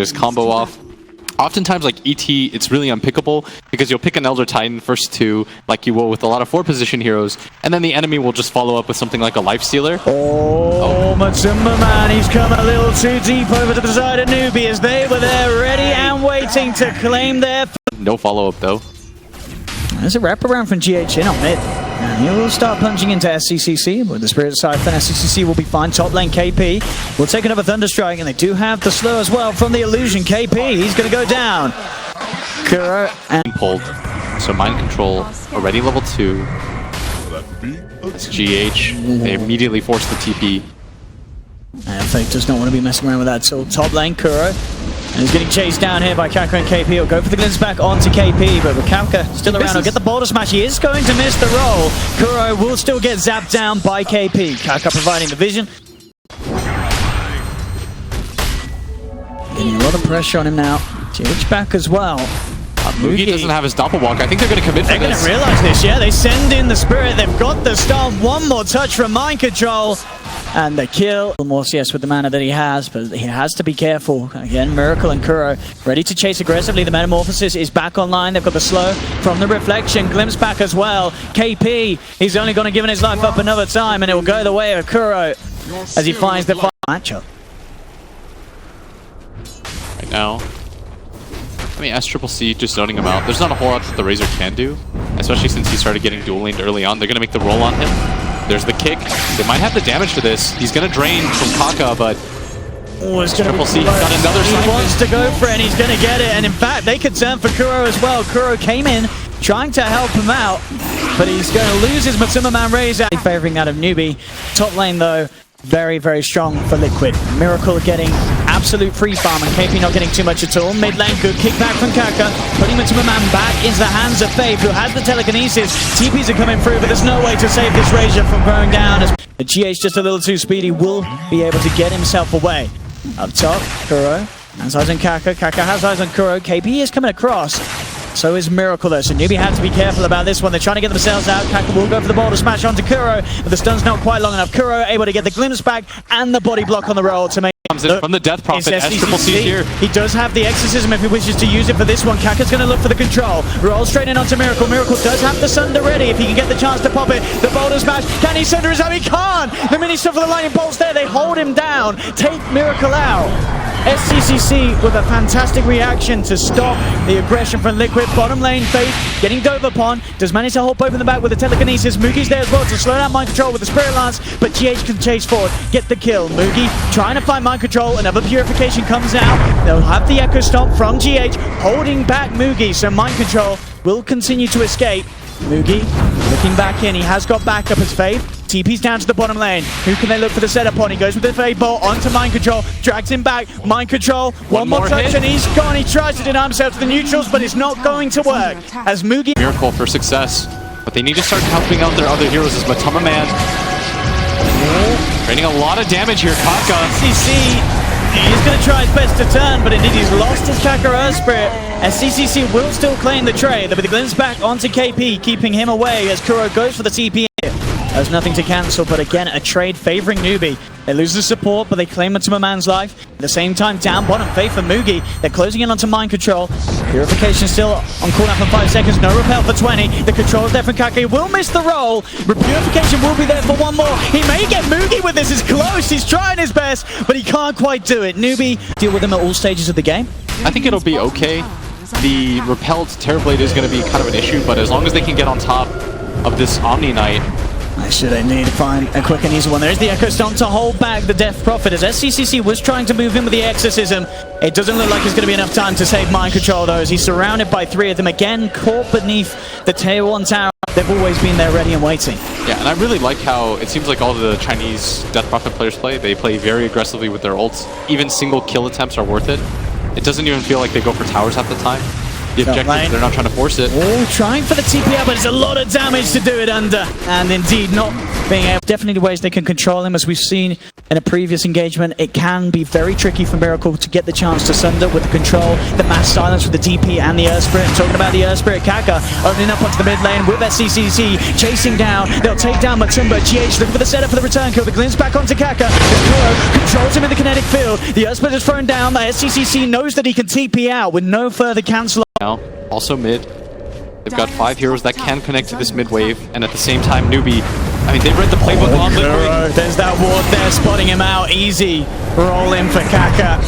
there's combo off. Oftentimes, like ET, it's really unpickable because you'll pick an Elder Titan first two, like you will with a lot of 4-position heroes, and then the enemy will just follow up with something like a Lifestealer. Oh, Matsuma man, he's come a little too deep over to the side of NEWBEE as they were there ready and waiting to claim their... No follow-up though. There's a wraparound from GH in on mid. And he'll start punching into SCCC. With the Spirit side, then SCCC will be fine. Top lane KP will take another Thunderstrike, and they do have the slow as well from the Illusion. KP, he's going to go down. Kuro and... Pulled. So Mind Control, already level 2. It's GH. They immediately force the TP. And Fake does not want to be messing around with that. So top lane, Kuro. And he's getting chased down here by Kaka and KP. He'll go for the glimpse back onto KP, but with Kaka still around, he'll get the boulder smash. He is going to miss the roll. Kuro will still get zapped down by KP. Kaka providing the vision. Getting a lot of pressure on him now. GH back as well. Mugi doesn't have his doppelwalk. I think they're going to commit for this. They're going to realize this, yeah. They send in the Spirit. They've got the start. One more touch from Mind Control. And the kill. More CS with the mana that he has, but he has to be careful. Again, Miracle and Kuro ready to chase aggressively. The Metamorphosis is back online. They've got the slow from the Reflection. Glimpse back as well. KP, he's only going to give his life up another time, and it will go the way of Kuro as he finds the final matchup. Right now, I mean, SCCC just zoning him out. There's not a whole lot that the Razor can do, especially since he started getting dual laned early on. They're going to make the roll on him. There's the kick. They might have the damage to this. He's going to drain from Kaka, but SCCC got another He wants to go for it, and he's going to get it. And in fact, they could turn for Kuro as well. Kuro came in trying to help him out, but he's going to lose his Matsuma Man Razor. Favoring that of NEWBEE. Top lane, though, very, very strong for Liquid. Miracle getting absolute free farm, and KP not getting too much at all. Mid lane, good kickback from Kaka, putting Matsuma Man back into the hands of Faith, who has the telekinesis. TPs are coming through, but there's no way to save this Razor from going down. As the GH just a little too speedy, will be able to get himself away. Up top, Kuro has eyes on Kaka. Kaka has eyes on Kuro. KP is coming across. So is Miracle though, so NEWBEE have to be careful about this one. They're trying to get themselves out. Kaka will go for the boulder smash onto Kuro, but the stun's not quite long enough. Kuro able to get the glimpse back and the body block on the roll to make... Comes in from the Death Prophet, SCCC here. He does have the Exorcism if he wishes to use it for this one. Kaka's going to look for the control. Roll straight in onto Miracle. Miracle does have the Sunder ready if he can get the chance to pop it. The boulder smash. Can he Sunder his own? He can't! The mini stuff for the lightning bolts there. They hold him down. Take Miracle out. SCCC with a fantastic reaction to stop the aggression from Liquid. Bottom lane, Faith getting dove upon. Does manage to hold both in the back with the telekinesis. Mugi's there as well to slow down Mind Control with the Spirit Lance, but GH can chase forward, get the kill. Mugi trying to find Mind Control. Another Purification comes out. They'll have the Echo Stomp from GH, holding back Mugi, so Mind Control will continue to escape. Mugi looking back in. He has got backup as Faith. TP's down to the bottom lane. Who can they look for the setup on? He goes with the Fade Bolt onto Mind Control, drags him back. Mind Control, one more touch hit, and he's gone. He tries to deny himself to the neutrals, but it's not going to work. As Mugi... Miracle for success, but they need to start helping out their other heroes as Matsuma Man. Draining a lot of damage here, Kaka. SCCC, he's going to try his best to turn, but indeed he's lost his Kaka Earth Spirit. SCCC will still claim the trade. There'll be the glimpse back onto KP, keeping him away as Kuro goes for the TP. There's nothing to cancel, but again, a trade favoring NEWBEE. They lose the support, but they claim Matsuma Man's life. At the same time, down bottom, Faith and Mugi. They're closing in onto Mind Control. Purification still on cooldown for 5 seconds. No repel for 20. The control's there from Kaka. He will miss the roll. Purification will be there for one more. He may get Mugi with this. It's close. He's trying his best, but he can't quite do it. NEWBEE deal with him at all stages of the game. I think it'll be okay. The repelled Terrorblade is going to be kind of an issue, but as long as they can get on top of this Omni Knight, they need to find a quick and easy one. There's the Echo Stomp to hold back the Death Prophet as SCCC was trying to move in with the Exorcism. It doesn't look like there's going to be enough time to save Mind Control though, as he's surrounded by 3 of them again, caught beneath the Tier 1 tower. They've always been there ready and waiting. Yeah, and I really like how it seems like all the Chinese Death Prophet players play. They play very aggressively with their ults. Even single kill attempts are worth it. It doesn't even feel like they go for towers at the time. the objective. They're not trying to force it. Oh, trying for the TP out, but it's a lot of damage to do it under. And indeed, not being able. Definitely ways they can control him, as we've seen in a previous engagement. It can be very tricky for Miracle to get the chance to Sunder with the control, the mass silence with the DP and the Earth Spirit. I'm talking about the Earth Spirit. Kaka opening up onto the mid lane with SCCC, chasing down. They'll take down Matumba. GH looking for the setup for the return kill. The glimpse back onto Kaka. Kuro controls him in the kinetic field. The Earth Spirit is thrown down. The SCCC knows that he can TP out with no further cancel. Now, also mid. They've got 5 heroes that can connect to this mid wave, and at the same time, NEWBEE. I mean, they've read the playbook on Liquid. There's that ward there, spotting him out. Easy roll in for Kaka.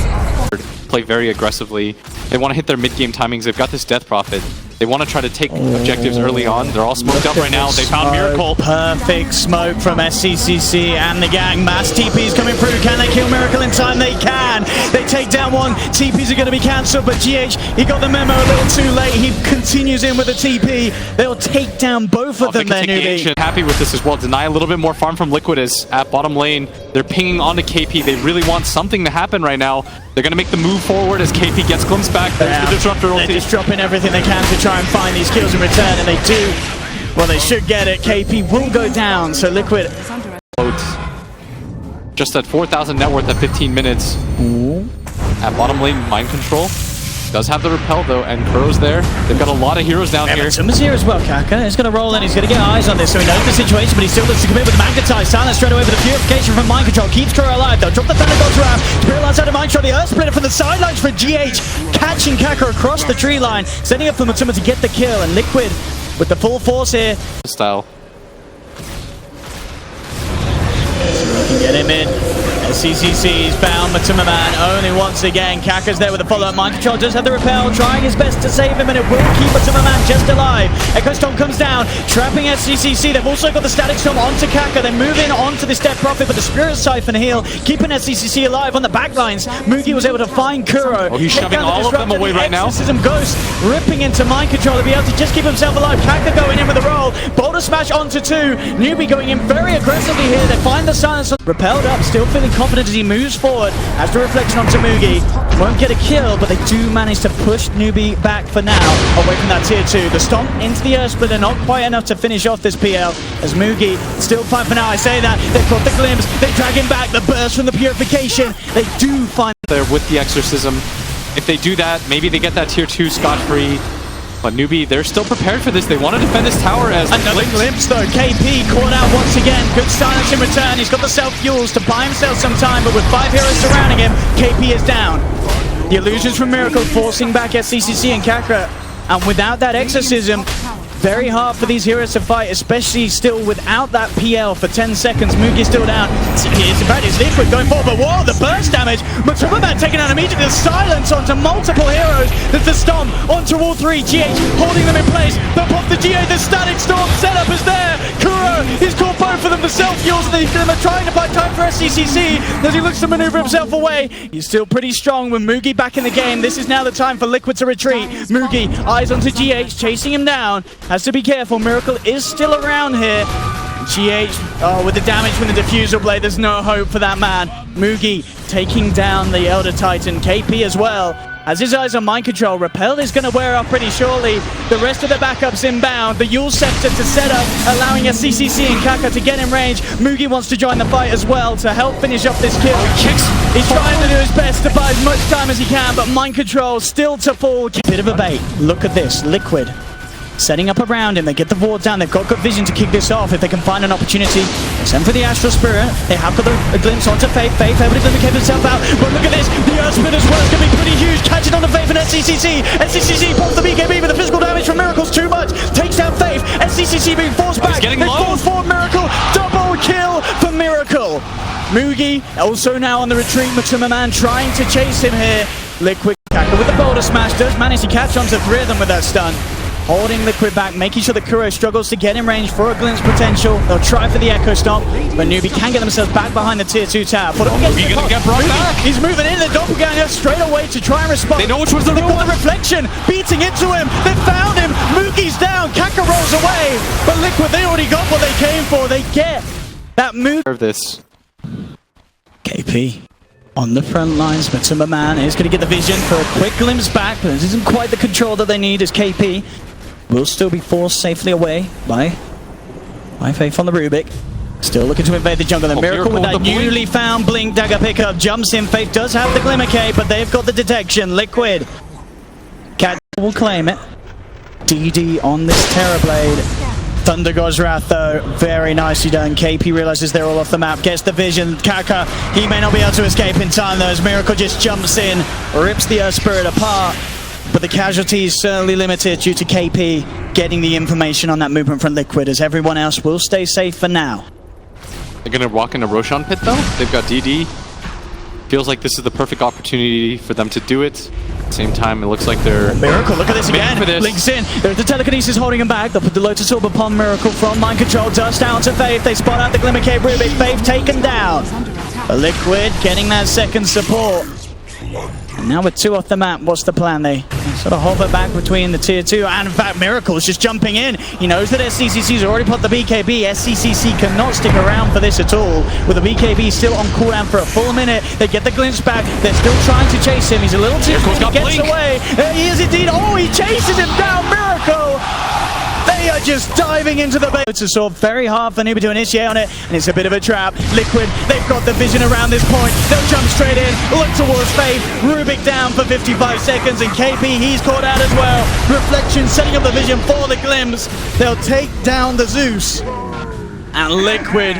Play very aggressively. They want to hit their mid-game timings. They've got this Death Prophet. They want to try to take objectives early on. They're all smoked up right now. They found Miracle. Perfect smoke from SCCC and the gang. Mass TPs coming through. Can they kill Miracle in time? They can. They take down one. TPs are going to be cancelled, but GH, he got the memo a little too late. He continues in with a TP. They'll take down both of them there, NEWBEE. Happy with this as well. Deny a little bit more farm from Liquid is at bottom lane. They're pinging onto KP. They really want something to happen right now. They're going to make the move forward as KP gets glimpsed back. There's the Disruptor ulti. They're just dropping everything they can to try and find these kills in return, and they do. Well, they should get it. KP will go down, so Liquid. Just at 4,000 net worth at 15 minutes. Ooh. At bottom lane, Mind Control. Does have the repel though, and Kuro's there. They've got a lot of heroes down here. Matumba's here as well, Kaka. He's going to roll in, he's going to get eyes on this, so he knows the situation, but he still looks to commit with the Magnetize. Silence straight away with the Purification from Mind Control. Keeps Kuro alive, they'll drop the Thunder Gods around. Spirit outside of Mind Control, the Earth Splitter from the sidelines for GH. Catching Kaka across the tree line, setting up for Matumba to get the kill, and Liquid with the full force here. Style. Can get him in. SCCC's found Matumba Man only once again. Kaka's there with the follow-up. Mind Control does have the repel, trying his best to save him, and it will keep Matumba Man just alive. Echo Storm comes down, trapping SCCC. They've also got the Static Storm onto Kaka. They move in onto this Death Prophet, but the Spirit Siphon heal, keeping SCCC alive on the backlines. MooGee was able to find Kuro. Oh, he's shoving all of them away right now. Exorcism Ghost ripping into Mind Control to be able to just keep himself alive. Kaka going in with the roll. Boulder Smash onto 2. NEWBEE going in very aggressively here. They find the silence. Repelled up, still feeling confident as he moves forward. Has the reflection onto MooGee. Won't get a kill, but they do manage to push NEWBEE back for now, away from that tier 2. The stomp into the Earth Splitter, not quite enough to finish off this PL, as MooGee still fine for now. I say that, they've got the glimpse, they drag him back, the burst from the Purification. They do find there with the Exorcism. If they do that, maybe they get that tier 2 scot-free. But NEWBEE, they're still prepared for this. They want to defend this tower as another glimpse though. KP caught out once again. Good silence in return. He's got the self-fuels to buy himself some time, but with 5 heroes surrounding him, KP is down. The illusions from Miracle forcing back SCCC and Kaka. And without that exorcism, very hard for these heroes to fight, especially still without that PL for 10 seconds. MooGee still down. In fact, it's Liquid going forward, but whoa, the burst damage. Matumba Man taken out immediately. The silence onto multiple heroes. There's the stomp onto all 3. GH holding them in place. They'll pop the GA. The Static Storm setup is there. Kuro, he's caught both of them. The self-fuels, and they're trying to buy time for SCCC as he looks to maneuver himself away. He's still pretty strong with MooGee back in the game. This is now the time for Liquid to retreat. MooGee, eyes onto GH, chasing him down. Has to be careful. Miracle is still around here. GH, with the damage from the Diffusal Blade, there's no hope for that man. MooGee taking down the Elder Titan. KP as well. Has his eyes on Mind Control. Repel is going to wear off pretty shortly. The rest of the backups inbound. The Yule Scepter to set up, allowing SCCC and Kaka to get in range. MooGee wants to join the fight as well to help finish off this kill. He's trying to do his best to buy as much time as he can, but Mind Control still to fall. Bit of a bait. Look at this. Liquid setting up around him. They get the ward down. They've got good vision to kick this off if they can find an opportunity. They send for the Astral Spirit. They have got a glimpse onto Faith. Faith able to keep himself out. But look at this. The Earth Spirit as well is going to be pretty huge. Catching on the Faith and SCCC. SCCC pulls the BKB, but the physical damage from Miracle's too much. Takes down Faith. SCCC being forced back. They force forward Miracle. Double kill for Miracle. MooGee also now on the retreat. Matumba Man trying to chase him here. Liquid Kaka with the Boulder Smash. Does manage to catch onto 3 of them with that stun. Holding Liquid back, making sure that Kuro struggles to get in range for a glimpse potential. They'll try for the Echo Stomp, but NEWBEE can get themselves back behind the tier 2 tower. MooGee gonna get brought back. He's moving in the Doppelganger straight away to try and respond. They know which was the They've got the reflection, beating into him. They found him. MooGee's down. Kaka rolls away, but Liquid, they already got what they came for. They get that move. This. KP On the front lines, Matsuma Man is going to get the vision for a quick glimpse back, but this isn't quite the control that they need as KP will still be forced safely away by Faith on the Rubik. Still looking to invade the jungle. The Miracle with that newly found Blink Dagger pickup jumps in. Faith does have the Glimmer Cape, but they've got the detection. Liquid. Cat will claim it. DD on this Terrorblade. Thunder God's Wrath though, very nicely done. KP realizes they're all off the map, gets the vision. Kaka, he may not be able to escape in time though, as Miracle just jumps in, rips the Earth Spirit apart. But the casualty is certainly limited due to KP getting the information on that movement from Liquid, as everyone else will stay safe for now. They're going to walk into Roshan pit though. They've got DD. Feels like this is the perfect opportunity for them to do it. At the same time, it looks like they're... Miracle, look at this again. For this. Links in. There's the telekinesis holding him back. They'll put the Lotus Orb upon Miracle from Mind Control. Dust down to Faith. They spot out the Glimmer Cape Rubik. Faith taken down. A Liquid getting that second support. And now with 2 off the map, what's the plan? They sort of hover back between the tier 2, and in fact Miracle's just jumping in. He knows that SCCC's already put the BKB. SCCC cannot stick around for this at all. With the BKB still on cooldown for a full minute, they get the glimpse back. They're still trying to chase him. He's a little too quick, he gets away. There he is indeed. Oh, he chases him down. Miracle! They are just diving into the base. It's a sort of very hard for NEWBEE to initiate on it, and it's a bit of a trap. Liquid, they've got the vision around this point. They'll jump straight in, look towards Faith. Rubik down for 55 seconds, and KP, he's caught out as well. Reflection setting up the vision for the glimpse. They'll take down the Zeus. And Liquid,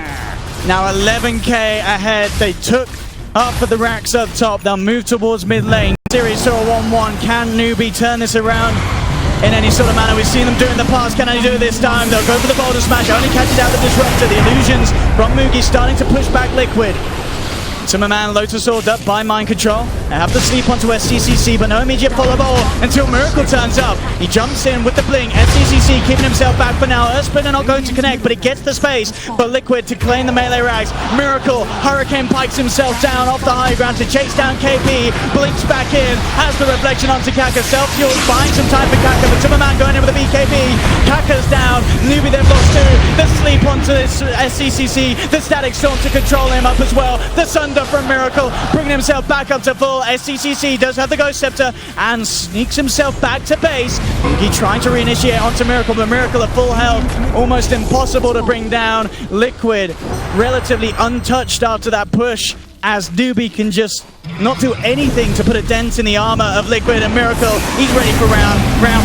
now 11k ahead. They took up for the racks up top. They'll move towards mid lane. Series 1-1. Can NEWBEE turn this around in any sort of manner? We've seen them do it in the past. Can they do it this time? They'll go for the boulder smash. Only catches out the disruptor. The illusions from Mugi starting to push back Liquid. Timmerman, Lotus Orb up by Mind Control. They have to sleep onto SCCC, but no immediate follow-ball until Miracle turns up. He jumps in with the blink. SCCC keeping himself back for now. Earthspin are not going to connect, but it gets the space for Liquid to claim the melee rags. Miracle, Hurricane pikes himself down off the high ground to chase down KP. Blinks back in, has the reflection onto Kaka. Self-fuels, buying some time for Kaka, but Timmerman going in with the BKB. Kaka's down. NEWBEE they've lost 2. The sleep onto this SCCC. The Static Storm to control him up as well. The Sunder from Miracle, bringing himself back up to full. SCCC does have the Ghost Scepter and sneaks himself back to base. Mugi trying to reinitiate onto Miracle, but Miracle at full health, almost impossible to bring down. Liquid relatively untouched after that push, as NEWBEE can just not do anything to put a dent in the armor of Liquid. And Miracle, he's ready for round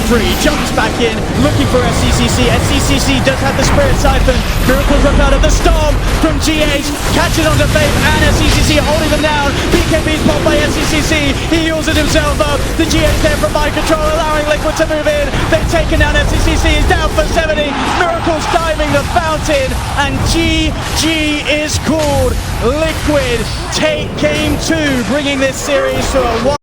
3. Jumps back in, looking for SCCC. SCCC does have the Spirit Siphon. Miracle's up out of the storm from GH, catches onto Faith and SCCC holding them down. BKB's popped by SCCC. He heals it himself up. The GH there from Mind Control, allowing Liquid to move in. They've taken down SCCC. He's down for 70. Miracle's diving the fountain, and GG is called. Liquid take game 2, bringing this series to a